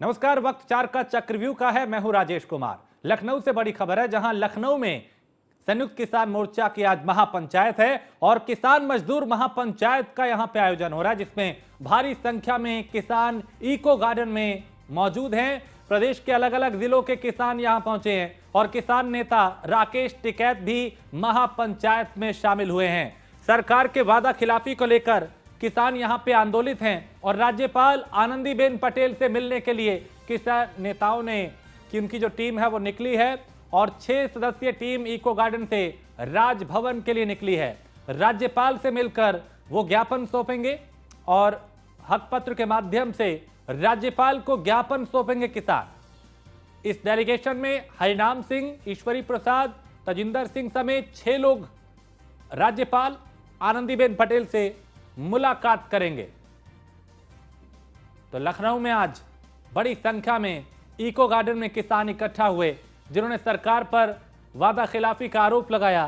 नमस्कार। वक्त 4 का चक्रव्यूह का है। मैं हूं राजेश कुमार। लखनऊ से बड़ी खबर है, जहां लखनऊ में संयुक्त किसान मोर्चा की आज महापंचायत है और किसान मजदूर महापंचायत का यहां पे आयोजन हो रहा है, जिसमें भारी संख्या में किसान इको गार्डन में मौजूद हैं। प्रदेश के अलग अलग जिलों के किसान यहां पहुंचे हैं और किसान नेता राकेश टिकैत भी महापंचायत में शामिल हुए हैं। सरकार के वादा खिलाफी को लेकर किसान यहां पे आंदोलित हैं और राज्यपाल आनंदीबेन पटेल से मिलने के लिए किसान नेताओं ने कि उनकी जो टीम है वो निकली है और 6 सदस्यीय टीम इको गार्डन से राजभवन के लिए निकली है। राज्यपाल से मिलकर वो ज्ञापन सौंपेंगे और हक पत्र के माध्यम से राज्यपाल को ज्ञापन सौंपेंगे किसान। इस डेलीगेशन में हरिनाम सिंह, ईश्वरी प्रसाद, तजिंदर सिंह समेत 6 लोग राज्यपाल आनंदीबेन पटेल से मुलाकात करेंगे। तो लखनऊ में आज बड़ी संख्या में इको गार्डन में किसान इकट्ठा हुए, जिन्होंने सरकार पर वादा खिलाफी का आरोप लगाया।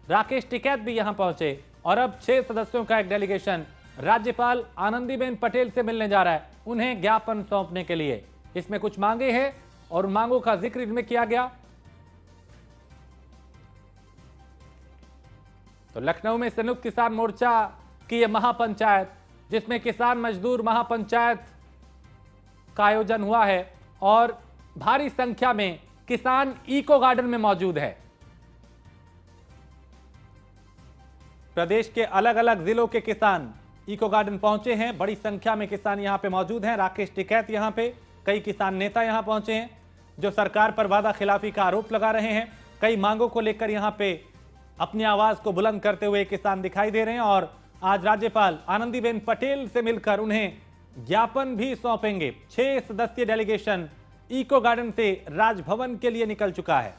राकेश टिकैत भी यहां पहुंचे और अब 6 सदस्यों का एक डेलीगेशन राज्यपाल आनंदीबेन पटेल से मिलने जा रहा है, उन्हें ज्ञापन सौंपने के लिए। इसमें कुछ मांगे हैं और मांगों का जिक्र इनमें किया गया। तो लखनऊ में संयुक्त किसान मोर्चा की यह महापंचायत, जिसमें किसान मजदूर महापंचायत का आयोजन हुआ है और भारी संख्या में किसान इको गार्डन में मौजूद है। प्रदेश के अलग अलग जिलों के किसान इको गार्डन पहुंचे हैं। बड़ी संख्या में किसान यहां पे मौजूद हैं। राकेश टिकैत यहां पे, कई किसान नेता यहां पहुंचे हैं जो सरकार पर वादा खिलाफी का आरोप लगा रहे हैं। कई मांगों को लेकर यहां पे अपनी आवाज को बुलंद करते हुए किसान दिखाई दे रहे हैं और आज राज्यपाल आनंदीबेन पटेल से मिलकर उन्हें ज्ञापन भी सौंपेंगे। 6 सदस्यीय डेलीगेशन इको गार्डन से राजभवन के लिए निकल चुका है।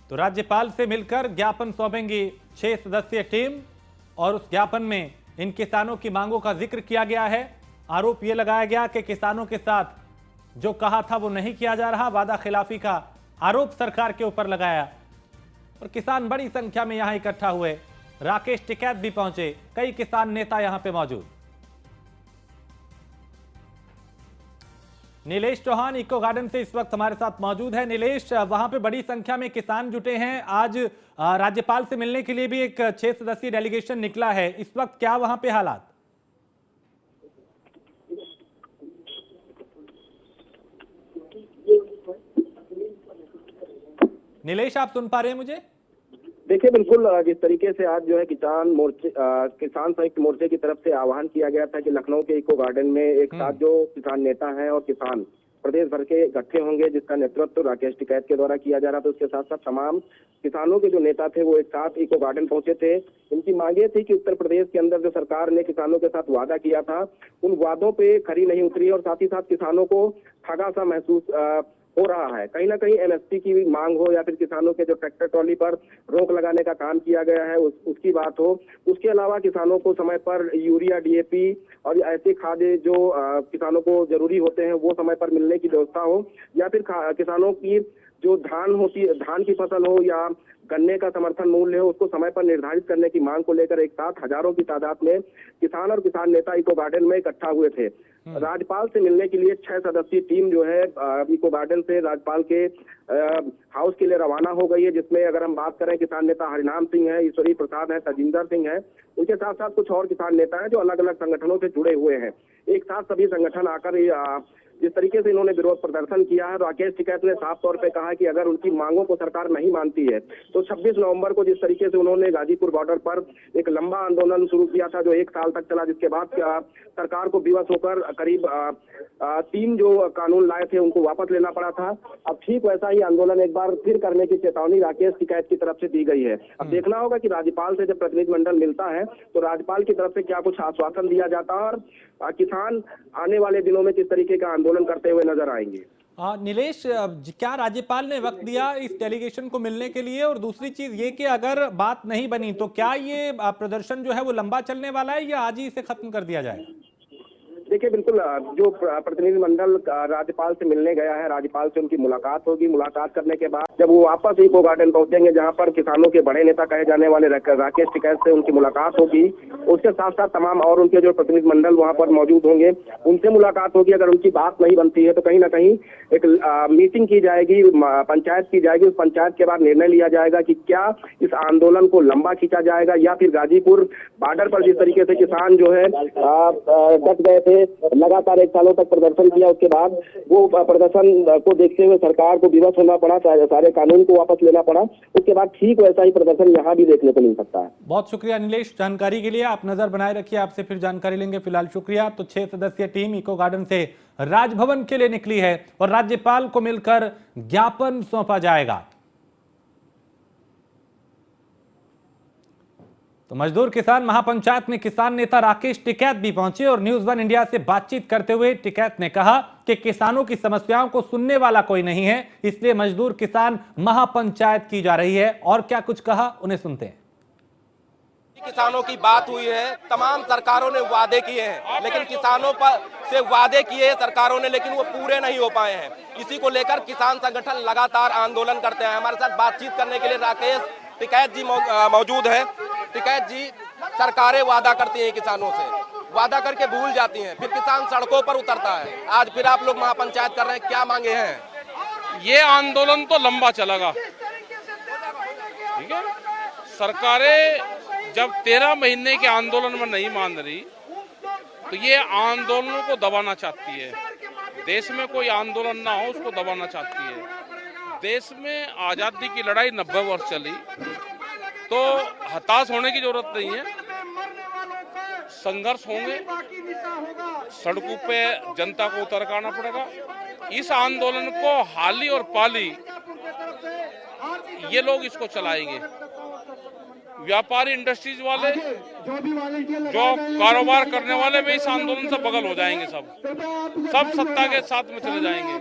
तो राज्यपाल से मिलकर ज्ञापन सौंपेंगी 6 सदस्यीय टीम और उस ज्ञापन में इन किसानों की मांगों का जिक्र किया गया है। आरोप यह लगाया गया कि किसानों के साथ जो कहा था वो नहीं किया जा रहा। वादा खिलाफी का आरोप सरकार के ऊपर लगाया और किसान बड़ी संख्या में यहां इकट्ठा हुए। राकेश टिकैत भी पहुंचे, कई किसान नेता यहां पे मौजूद। नीलेश चौहान इको गार्डन से इस वक्त हमारे साथ मौजूद है। नीलेश, वहां पे बड़ी संख्या में किसान जुटे हैं। आज राज्यपाल से मिलने के लिए भी एक 6 सदस्यीय डेलीगेशन निकला है। इस वक्त क्या वहां पे हालात? नीलेश, आप सुन पा रहे हैं मुझे? देखिए, बिल्कुल जिस तरीके से आज जो है किसान संयुक्त मोर्चे की तरफ से आह्वान किया गया था कि लखनऊ के इको गार्डन में एक साथ जो किसान नेता हैं और किसान प्रदेश भर के इकट्ठे होंगे, जिसका नेतृत्व राकेश टिकैत के द्वारा किया जा रहा था। उसके साथ साथ तमाम किसानों के जो नेता थे वो एक साथ इको गार्डन पहुंचे थे। इनकी मांगे थी कि उत्तर प्रदेश के अंदर जो सरकार ने किसानों के साथ वादा किया था, उन वादों पे खरी नहीं उतरी और साथ ही साथ किसानों को ठगा सा महसूस हो रहा है। कहीं ना कहीं एमएसपी की मांग हो या फिर किसानों के जो ट्रैक्टर ट्रॉली पर रोक लगाने का काम किया गया है उसकी बात हो, उसके अलावा किसानों को समय पर यूरिया, डीएपी और ऐसे खाद्य जो किसानों को जरूरी होते हैं वो समय पर मिलने की व्यवस्था हो, या फिर किसानों की जो धान की फसल हो या गन्ने का समर्थन मूल्य हो, उसको समय पर निर्धारित करने की मांग को लेकर एक साथ हजारों की तादाद में किसान और किसान नेता इको गार्डन में इकट्ठा हुए थे। राज्यपाल से मिलने के लिए 6 सदस्यीय टीम जो है इको गार्डन से राज्यपाल के हाउस के लिए रवाना हो गई है, जिसमें अगर हम बात करें किसान नेता हरिनाम सिंह है, ईश्वरी प्रसाद है, तजिंदर सिंह है, उनके साथ साथ कुछ और किसान नेता हैं जो अलग अलग संगठनों से जुड़े हुए हैं। एक साथ सभी संगठन आकर जिस तरीके से इन्होंने विरोध प्रदर्शन किया है, राकेश टिकैत ने साफ तौर पे कहा कि अगर उनकी मांगों को सरकार नहीं मानती है तो 26 नवंबर को जिस तरीके से उन्होंने गाजीपुर बॉर्डर पर एक लंबा आंदोलन शुरू किया था जो 1 साल तक चला, जिसके बाद सरकार को विवश होकर करीब 3 जो कानून लाए थे उनको वापस लेना पड़ा था। अब ठीक वैसा ही आंदोलन एक बार फिर करने की चेतावनी राकेश टिकैत की तरफ से दी गई है। अब देखना होगा कि राज्यपाल से जब प्रतिनिधिमंडल मिलता है तो राज्यपाल की तरफ से क्या कुछ आश्वासन दिया जाता है और किसान आने वाले दिनों में किस तरीके का आंदोलन करते हुए नजर आएंगे। नीलेश, क्या राज्यपाल ने वक्त दिया इस डेलीगेशन को मिलने के लिए? और दूसरी चीज ये कि अगर बात नहीं बनी तो क्या ये प्रदर्शन जो है वो लंबा चलने वाला है या आज ही इसे खत्म कर दिया जाए? देखिए बिल्कुल जो प्रतिनिधिमंडल राज्यपाल से मिलने गया है, राज्यपाल से उनकी मुलाकात होगी। मुलाकात करने के बाद जब वो वापस इको गार्डन पहुंचेंगे, जहां पर किसानों के बड़े नेता कहे जाने वाले राकेश टिकैत से उनकी मुलाकात होगी। उसके साथ साथ तमाम और उनके जो प्रतिनिधिमंडल वहां पर मौजूद होंगे, उनसे मुलाकात होगी। अगर उनकी बात नहीं बनती है तो कहीं ना कहीं एक मीटिंग की जाएगी, पंचायत की जाएगी। उस पंचायत के बाद निर्णय लिया जाएगा कि क्या इस आंदोलन को लंबा खींचा जाएगा या फिर गाजीपुर बॉर्डर पर जिस तरीके से किसान जो है डट गए थे, लगातार 1 सालों तक प्रदर्शन किया, उसके बाद वो प्रदर्शन को देखते हुए सरकार को विवश होना पड़ा, सारे कानून को वापस लेना पड़ा। उसके बाद ठीक वैसा ही प्रदर्शन यहाँ भी देखने को मिल सकता है। बहुत शुक्रिया नीलेश जानकारी के लिए। आप नजर बनाए रखिए, आपसे फिर जानकारी लेंगे। फिलहाल शुक्रिया। तो 6 सदस्यीय टीम इको गार्डन से राजभवन के लिए निकली है और राज्यपाल को मिलकर ज्ञापन सौंपा जाएगा। तो मजदूर किसान महापंचायत में किसान नेता राकेश टिकैत भी पहुंचे और न्यूज़ 1 इंडिया से बातचीत करते हुए टिकैत ने कहा कि किसानों की समस्याओं को सुनने वाला कोई नहीं है, इसलिए मजदूर किसान महापंचायत की जा रही है। और क्या कुछ कहा, उन्हें सुनते हैं। किसानों की बात हुई है, तमाम सरकारों ने वादे किए हैं, लेकिन किसानों पर से वादे किए सरकारों ने, लेकिन वो पूरे नहीं हो पाए हैं। इसी को लेकर किसान संगठन लगातार आंदोलन करते हैं। हमारे साथ बातचीत करने के लिए राकेश टिकैत जी मौजूद है। टिकैत जी, सरकारें वादा करती हैं किसानों से, वादा करके भूल जाती हैं, फिर किसान सड़कों पर उतरता है। आज फिर आप लोग महापंचायत कर रहे हैं, क्या मांगे हैं? ये आंदोलन तो लंबा चलेगा, ठीक है। सरकारें जब 13 महीने के आंदोलन में नहीं मान रही तो ये आंदोलनों को दबाना चाहती है। देश में कोई आंदोलन ना हो उसको दबाना चाहती है। देश में आजादी की लड़ाई 90 वर्ष चली, तो हताश होने की जरूरत नहीं है। संघर्ष होंगे, सड़कों पे जनता को उतर आना पड़ेगा। इस आंदोलन को हाली और पाली ये लोग इसको चलाएंगे। व्यापारी इंडस्ट्रीज वाले, जो कारोबार करने वाले भी इस आंदोलन से बगल हो जाएंगे। सब सत्ता के साथ में चले जाएंगे।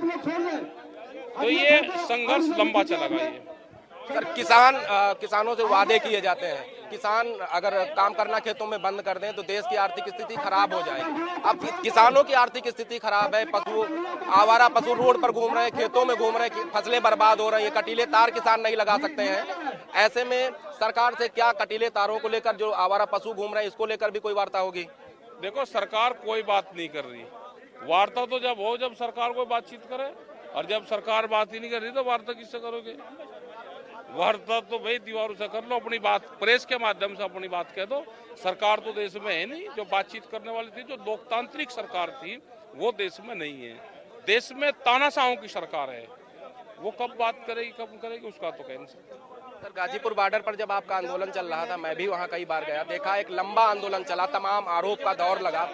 तो ये संघर्ष लंबा चलेगा। ये सर, किसानों से वादे किए जाते हैं। किसान अगर काम करना खेतों में बंद कर दें तो देश की आर्थिक स्थिति खराब हो जाएगी। अब किसानों की आर्थिक स्थिति खराब है, आवारा पशु रोड पर घूम रहे हैं, खेतों में घूम रहे हैं, फसलें बर्बाद हो रही हैं, कटीले तार किसान नहीं लगा सकते हैं। ऐसे में सरकार से क्या कटीले तारों को लेकर, जो आवारा पशु घूम रहे हैं, इसको लेकर भी कोई वार्ता होगी? देखो, सरकार कोई बात नहीं कर रही। वार्ता तो जब हो, जब सरकार कोई बातचीत करे, और जब सरकार बात ही नहीं कर रही तो वार्ता किससे करोगे? वार्ता तो भाई दीवारों से कर लो, अपनी बात प्रेस के माध्यम से अपनी बात कह दो। सरकार तो देश में है नहीं। जो बातचीत करने वाली थी, जो लोकतांत्रिक सरकार थी, वो देश में नहीं है। देश में तानाशाहों की सरकार है। वो कब बात करेगी, कब करेगी, उसका तो कह नहीं सकते। सर, गाजीपुर बॉर्डर पर जब आपका आंदोलन चल रहा था, मैं भी वहां कई बार गया, देखा एक लंबा आंदोलन चला, तमाम आरोप का दौर लगा।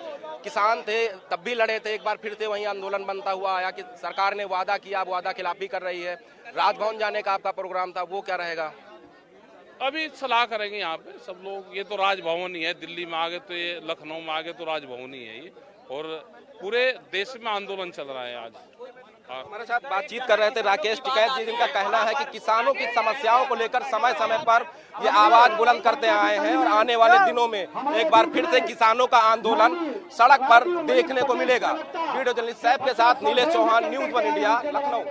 किसान थे तब भी लड़े थे, एक बार फिर से वहीं आंदोलन बनता हुआ आया कि सरकार ने वादा किया, अब वादा खिलाफी कर रही है। राजभवन जाने का आपका प्रोग्राम था, वो क्या रहेगा? अभी सलाह करेंगे यहाँ पे सब लोग। ये तो राजभवन ही है, दिल्ली में आगे तो ये, लखनऊ में आगे तो राजभवन ही है ये, और पूरे देश में आंदोलन चल रहा है आज। हमारे साथ बातचीत कर रहे थे राकेश टिकैत जी, जिनका कहना है कि किसानों की समस्याओं को लेकर समय समय पर ये आवाज बुलंद करते आए हैं और आने वाले दिनों में एक बार फिर से किसानों का आंदोलन सड़क पर देखने को मिलेगा। वीडियो जर्नलिस्ट सैफ के साथ नीलेश चौहान, न्यूज़ 1 इंडिया, लखनऊ।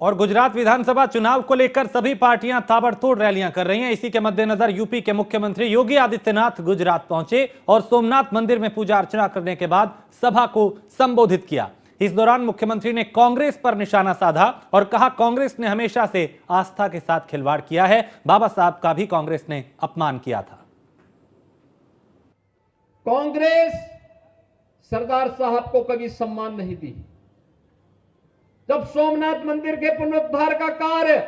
और गुजरात विधानसभा चुनाव को लेकर सभी पार्टियां ताबड़तोड़ रैलियां कर रही हैं। इसी के मद्देनजर यूपी के मुख्यमंत्री योगी आदित्यनाथ गुजरात पहुंचे और सोमनाथ मंदिर में पूजा अर्चना करने के बाद सभा को संबोधित किया। इस दौरान मुख्यमंत्री ने कांग्रेस पर निशाना साधा और कहा, कांग्रेस ने हमेशा से आस्था के साथ खिलवाड़ किया है। बाबा साहब का भी कांग्रेस ने अपमान किया था। कांग्रेस सरदार साहब को कभी सम्मान नहीं दी। जब सोमनाथ मंदिर के पुनरुद्धार का कार्य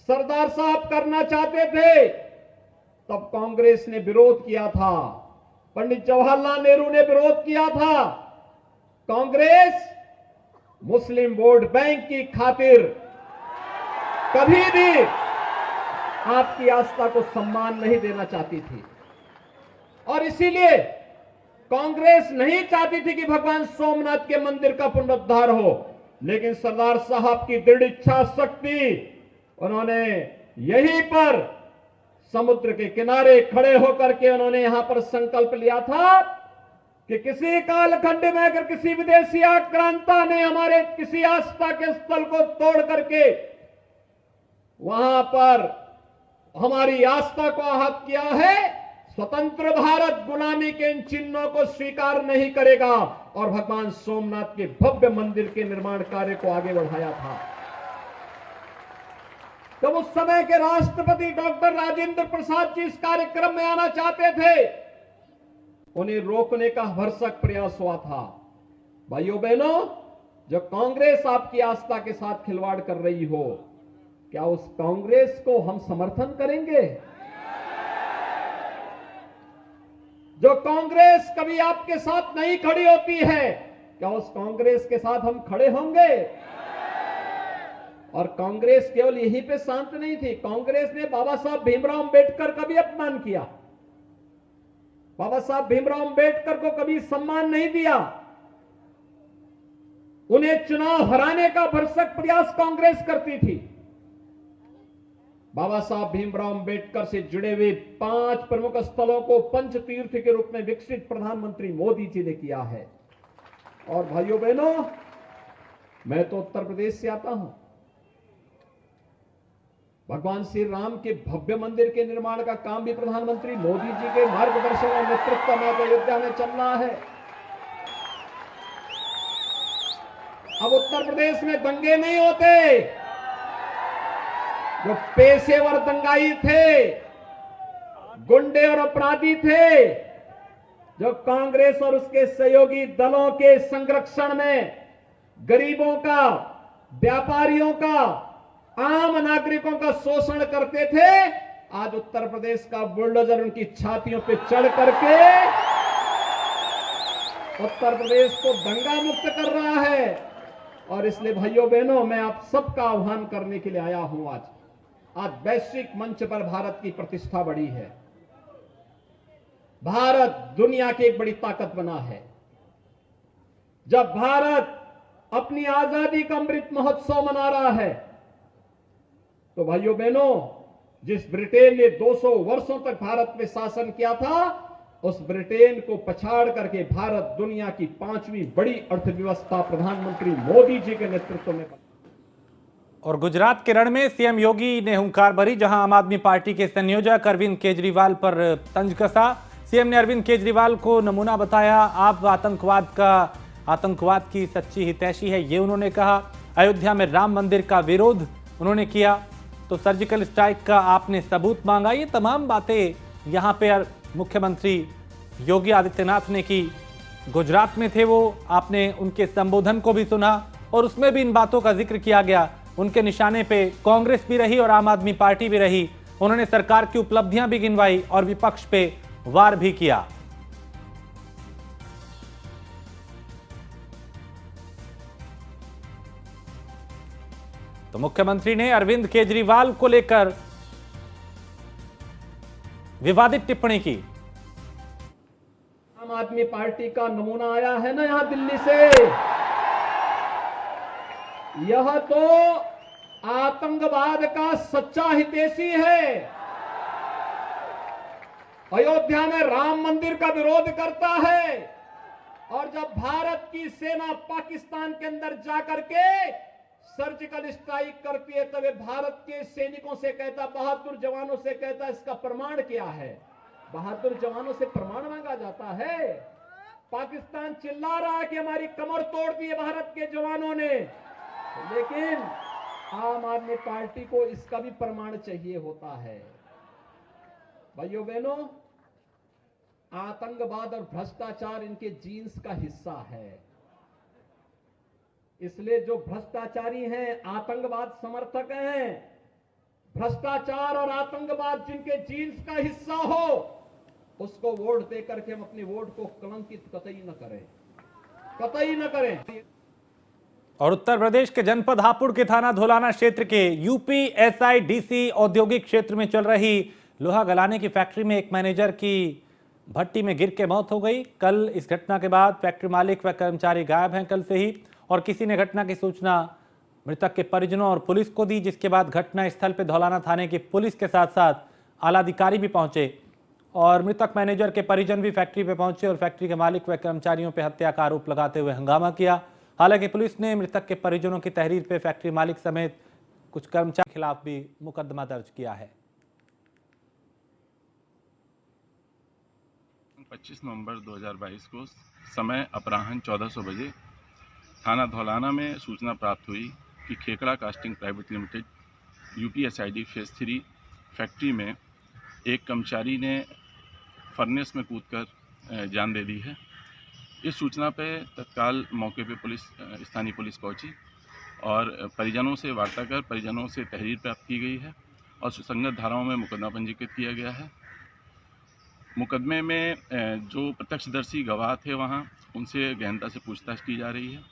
सरदार साहब करना चाहते थे, तब कांग्रेस ने विरोध किया था, पंडित जवाहरलाल नेहरू ने विरोध किया था। कांग्रेस मुस्लिम वोट बैंक की खातिर कभी भी आपकी आस्था को सम्मान नहीं देना चाहती थी, और इसीलिए कांग्रेस नहीं चाहती थी कि भगवान सोमनाथ के मंदिर का पुनरुद्धार हो। लेकिन सरदार साहब की दृढ़ इच्छा शक्ति, उन्होंने यहीं पर समुद्र के किनारे खड़े होकर के उन्होंने यहां पर संकल्प लिया था कि किसी कालखंड में अगर किसी विदेशी आक्रांता ने हमारे किसी आस्था के स्थल को तोड़ करके वहां पर हमारी आस्था को आहत किया है, स्वतंत्र भारत गुलामी के इन चिन्हों को स्वीकार नहीं करेगा और भगवान सोमनाथ के भव्य मंदिर के निर्माण कार्य को आगे बढ़ाया था। जब उस समय के राष्ट्रपति डॉक्टर राजेंद्र प्रसाद जी इस कार्यक्रम में आना चाहते थे, उन्हें रोकने का भरसक प्रयास हुआ था। भाइयों बहनों, जो कांग्रेस आपकी आस्था के साथ खिलवाड़ कर रही हो, क्या उस कांग्रेस को हम समर्थन करेंगे? जो कांग्रेस कभी आपके साथ नहीं खड़ी होती है, क्या उस कांग्रेस के साथ हम खड़े होंगे? और कांग्रेस केवल यहीं पे शांत नहीं थी। कांग्रेस ने बाबा साहब भीमराव अंबेडकर का भी अपमान किया, बाबा साहब भीमराव अंबेडकर को कभी सम्मान नहीं दिया। उन्हें चुनाव हराने का भरसक प्रयास कांग्रेस करती थी। बाबा साहब भीमराव अंबेडकर से जुड़े हुए 5 प्रमुख स्थलों को पंच तीर्थ के रूप में विकसित प्रधानमंत्री मोदी जी ने किया है। और भाइयों बहनों, मैं तो उत्तर प्रदेश से आता हूं। भगवान श्री राम के भव्य मंदिर के निर्माण का काम भी प्रधानमंत्री मोदी जी के मार्गदर्शन और नेतृत्व में अयोध्या में चल रहा है। अब उत्तर प्रदेश में दंगे नहीं होते। जो पेशेवर दंगाई थे, गुंडे और अपराधी थे, जो कांग्रेस और उसके सहयोगी दलों के संरक्षण में गरीबों का, व्यापारियों का, आम नागरिकों का शोषण करते थे, आज उत्तर प्रदेश का बुलडोजर उनकी छातियों पे चढ़ करके उत्तर प्रदेश को दंगा मुक्त कर रहा है। और इसलिए भाइयों बहनों, मैं आप सबका आह्वान करने के लिए आया हूं। आज वैश्विक मंच पर भारत की प्रतिष्ठा बढ़ी है। भारत दुनिया की एक बड़ी ताकत बना है। जब भारत अपनी आजादी का अमृत महोत्सव मना रहा है, तो भाइयों बहनों, जिस ब्रिटेन ने 200 वर्षों तक भारत में शासन किया था, उस ब्रिटेन को पछाड़ करके भारत दुनिया की 5वीं बड़ी अर्थव्यवस्था प्रधानमंत्री मोदी जी के नेतृत्व में। और गुजरात के रण में सीएम योगी ने हुंकार भरी, जहां आम आदमी पार्टी के संयोजक अरविंद केजरीवाल पर तंज कसा। सीएम ने अरविंद केजरीवाल को नमूना बताया। आप आतंकवाद की सच्ची हितैषी है, ये उन्होंने कहा। अयोध्या में राम मंदिर का विरोध उन्होंने किया, तो सर्जिकल स्ट्राइक का आपने सबूत मांगा। ये तमाम बातें यहाँ पे मुख्यमंत्री योगी आदित्यनाथ ने की। गुजरात में थे वो, आपने उनके संबोधन को भी सुना और उसमें भी इन बातों का जिक्र किया गया। उनके निशाने पे कांग्रेस भी रही और आम आदमी पार्टी भी रही। उन्होंने सरकार की उपलब्धियां भी गिनवाई और विपक्ष पे वार भी किया। तो मुख्यमंत्री ने अरविंद केजरीवाल को लेकर विवादित टिप्पणी की। आम आदमी पार्टी का नमूना आया है ना यहां दिल्ली से, यह तो आतंकवाद का सच्चा हितैषी है। अयोध्या में राम मंदिर का विरोध करता है और जब भारत की सेना पाकिस्तान के अंदर जाकर के सर्जिकल स्ट्राइक करती है, तब भारत के सैनिकों से कहता, बहादुर जवानों से कहता, इसका प्रमाण क्या है? बहादुर जवानों से प्रमाण मांगा जाता है। पाकिस्तान चिल्ला रहा है कि हमारी कमर तोड़ दी है भारत के जवानों ने, लेकिन आम आदमी पार्टी को इसका भी प्रमाण चाहिए होता है। भाइयों बहनों, आतंकवाद और भ्रष्टाचार इनके जीन्स का हिस्सा है। इसलिए जो भ्रष्टाचारी हैं, आतंकवाद समर्थक हैं, भ्रष्टाचार और आतंकवाद जिनके जीन्स का हिस्सा हो, उसको वोट देकर के हम अपने वोट को कलंकित कतई न करें, कतई न करें। और उत्तर प्रदेश के जनपद हापुड़ के थाना धौलाना क्षेत्र के यूपीएसआईडीसी औद्योगिक क्षेत्र में चल रही लोहा गलाने की फैक्ट्री में एक मैनेजर की भट्टी में गिर के मौत हो गई। कल इस घटना के बाद फैक्ट्री मालिक व कर्मचारी गायब हैं कल से ही, और किसी ने घटना की सूचना मृतक के परिजनों और पुलिस को दी, जिसके बाद घटना स्थल पर धौलाना थाने की पुलिस के साथ साथ आला अधिकारी भी पहुंचे और मृतक मैनेजर के परिजन भी फैक्ट्री पे पहुंचे और फैक्ट्री के मालिक व कर्मचारियों पर हत्या का आरोप लगाते हुए हंगामा किया। हालांकि पुलिस ने मृतक के परिजनों की तहरीर पे फैक्ट्री मालिक समेत कुछ कर्मचारियों के खिलाफ भी मुकदमा दर्ज किया है। 25 नवंबर 2022 को समय अपराह्न 1400 बजे थाना धौलाना में सूचना प्राप्त हुई कि Khekra casting private limited UPSID phase 3 factory में एक कर्मचारी ने फर्नेस में कूदकर जान दे दी है। इस सूचना पे तत्काल मौके पे स्थानीय पुलिस पहुंची और परिजनों से वार्ता कर परिजनों से तहरीर प्राप्त की गई है और सुसंगत धाराओं में मुकदमा पंजीकृत किया गया है। मुकदमे में जो प्रत्यक्षदर्शी गवाह थे वहां उनसे गहनता से पूछताछ की जा रही है।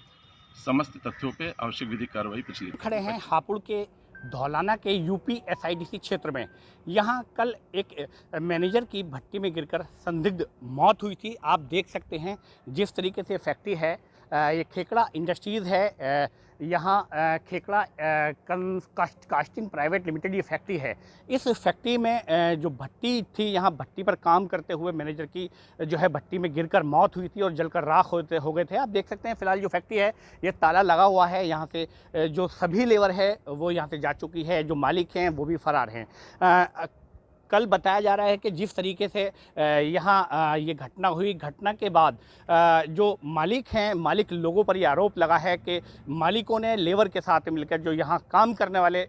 समस्त तथ्यों पे आवश्यक विधिक कार्रवाई पिछली खड़े हैं हापुड़ के धौलाना के यूपीएसआईडीसी क्षेत्र में। यहाँ कल एक मैनेजर की भट्टी में गिरकर संदिग्ध मौत हुई थी। आप देख सकते हैं जिस तरीके से फैक्ट्री है, ये खेकड़ा इंडस्ट्रीज़ है। यहाँ खेकड़ा कास्टिंग प्राइवेट लिमिटेड ये फैक्ट्री है। इस फैक्ट्री में जो भट्टी थी, यहाँ भट्टी पर काम करते हुए मैनेजर की जो है भट्टी में गिरकर मौत हुई थी और जलकर राख हो गए थे। आप देख सकते हैं फिलहाल जो फैक्ट्री है ये ताला लगा हुआ है। यहाँ से जो सभी लेबर है वो यहाँ से जा चुकी है, जो मालिक हैं वो भी फरार हैं। कल बताया जा रहा है कि जिस तरीके से यहाँ ये घटना हुई, घटना के बाद जो मालिक हैं, मालिक लोगों पर ये आरोप लगा है कि मालिकों ने लेबर के साथ मिलकर, जो यहाँ काम करने वाले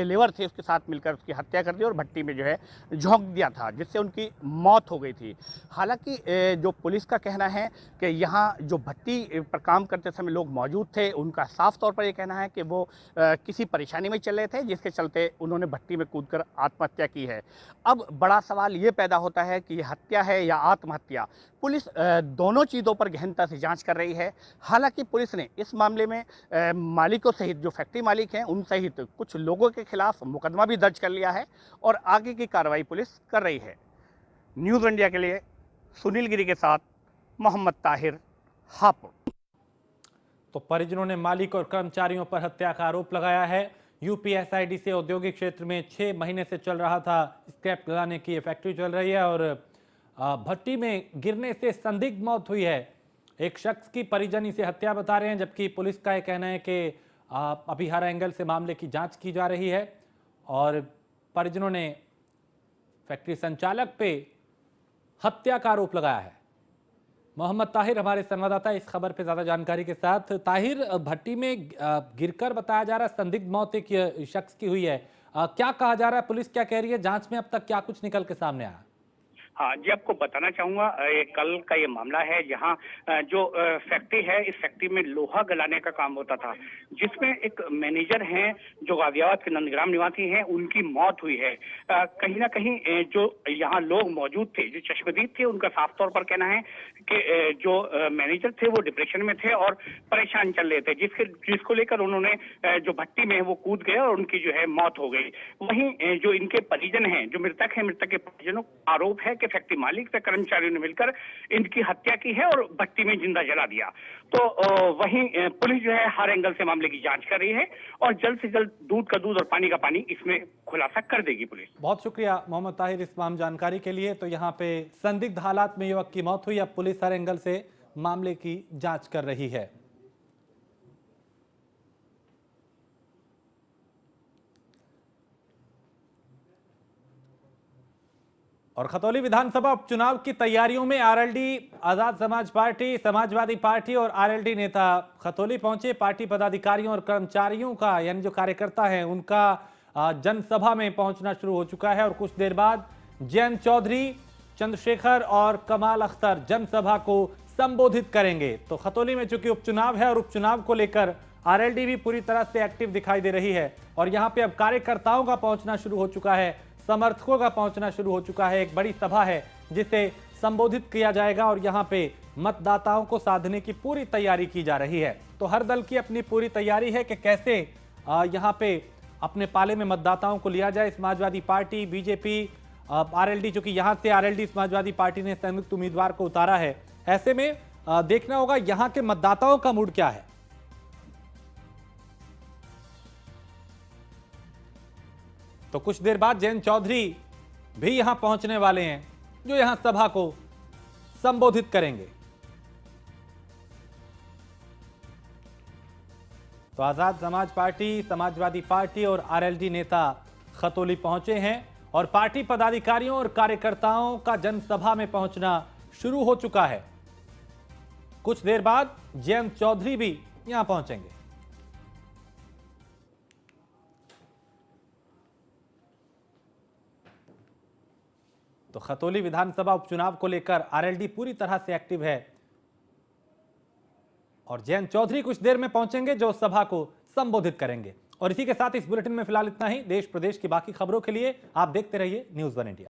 लेबर थे उसके साथ मिलकर उसकी हत्या कर दी और भट्टी में जो है झोंक दिया था, जिससे उनकी मौत हो गई थी। हालांकि जो पुलिस का कहना है कि यहाँ जो भट्टी पर काम करते समय लोग मौजूद थे, उनका साफ तौर पर ये कहना है कि वो किसी परेशानी में चल रहे थे, जिसके चलते उन्होंने भट्टी में कूदकर आत्महत्या की है। अब बड़ा सवाल ये पैदा होता है कि ये हत्या है या आत्महत्या। पुलिस दोनों चीज़ों पर गहनता से जांच कर रही है। हालांकि पुलिस ने इस मामले में मालिकों सहित, जो फैक्ट्री मालिक हैं उन सहित कुछ लोगों के खिलाफ मुकदमा भी दर्ज कर लिया है और आगे की कार्रवाई पुलिस कर रही है। न्यूज़ इंडिया के लिए सुनील गिरी के साथ मोहम्मद ताहिर, हापुड़। तो परिजनों ने मालिक और कर्मचारियों पर हत्या का आरोप लगाया है। यूपीएसआईडी से औद्योगिक क्षेत्र में 6 महीने से चल रहा था स्क्रैप लगाने की ये फैक्ट्री चल रही है और भट्टी में गिरने से संदिग्ध मौत हुई है। एक शख्स की परिजन इसे हत्या बता रहे हैं, जबकि पुलिस का यह कहना है कि अभी हर एंगल से मामले की जांच की जा रही है और परिजनों ने फैक्ट्री संचालक पे हत्या का आरोप लगाया है। मोहम्मद ताहिर हमारे संवाददाता इस खबर पे ज्यादा जानकारी के साथ। ताहिर, भट्टी में गिरकर बताया जा रहा है संदिग्ध मौत एक शख्स की हुई है, क्या कहा जा रहा है, पुलिस क्या कह रही है, जांच में अब तक क्या कुछ निकल के सामने आया? हाँ जी, आपको बताना चाहूंगा ये कल का ये मामला है जहाँ जो फैक्ट्री है, इस फैक्ट्री में लोहा गलाने का काम होता था, जिसमें एक मैनेजर हैं जो गाजियाबाद के नंदग्राम निवासी हैं, उनकी मौत हुई है। कहीं ना कहीं जो यहाँ लोग मौजूद थे, जो चश्मदीद थे, उनका साफ तौर पर कहना है कि जो मैनेजर थे वो डिप्रेशन में थे और परेशान चल रहे थे, जिसको लेकर उन्होंने जो भट्टी में वो कूद गए और उनकी जो है मौत हो गई। वहीं जो इनके परिजन हैं, जो मृतक है, मृतक के परिजनों का आरोप है कि फैक्ट्री मालिक से कर्मचारियों ने मिलकर इनकी हत्या की है और भट्टी में जिंदा जला दिया। तो वहीं पुलिस जो है हर एंगल से मामले की जांच कर रही है और जल्द से जल्द दूध का दूध और पानी का पानी इसमें खुलासा कर देगी पुलिस। बहुत शुक्रिया मोहम्मद ताहिर इस तमाम जानकारी के लिए। तो यहाँ पे संदिग्ध हालात में युवक की मौत हुई, अब पुलिस हर एंगल से मामले की जांच कर रही है। और खतौली विधानसभा उपचुनाव की तैयारियों में RLD, Azad Samaj party, Samajwadi party और आरएलडी नेता खतौली पहुंचे। पार्टी पदाधिकारियों और कर्मचारियों का, यानी जो कार्यकर्ता हैं, उनका जनसभा में पहुंचना शुरू हो चुका है और कुछ देर बाद जयंत चौधरी, चंद्रशेखर और कमाल अख्तर जनसभा को संबोधित करेंगे। तो खतौली में चूंकि उपचुनाव है और उपचुनाव को लेकर आरएलडी भी पूरी तरह से एक्टिव दिखाई दे रही है और यहाँ पे अब कार्यकर्ताओं का पहुंचना शुरू हो चुका है, समर्थकों का पहुंचना शुरू हो चुका है। एक बड़ी सभा है जिसे संबोधित किया जाएगा और यहां पे मतदाताओं को साधने की पूरी तैयारी की जा रही है। तो हर दल की अपनी पूरी तैयारी है कि कैसे यहां पे अपने पाले में मतदाताओं को लिया जाए। समाजवादी पार्टी, बीजेपी, आरएलडी, चूंकि यहां से आरएलडी समाजवादी पार्टी ने संयुक्त उम्मीदवार को उतारा है, ऐसे में देखना होगा यहां के मतदाताओं का मूड क्या है। तो कुछ देर बाद जयंत चौधरी भी यहां पहुंचने वाले हैं जो यहां सभा को संबोधित करेंगे। तो आजाद समाज पार्टी, समाजवादी पार्टी और आरएलडी नेता खतौली पहुंचे हैं और पार्टी पदाधिकारियों और कार्यकर्ताओं का जनसभा में पहुंचना शुरू हो चुका है। कुछ देर बाद जयंत चौधरी भी यहां पहुंचेंगे। तो खतौली विधानसभा उपचुनाव को लेकर आरएलडी पूरी तरह से एक्टिव है और जयंत चौधरी कुछ देर में पहुंचेंगे जो सभा को संबोधित करेंगे। और इसी के साथ इस बुलेटिन में फिलहाल इतना ही। देश प्रदेश की बाकी खबरों के लिए आप देखते रहिए न्यूज़ 1 इंडिया।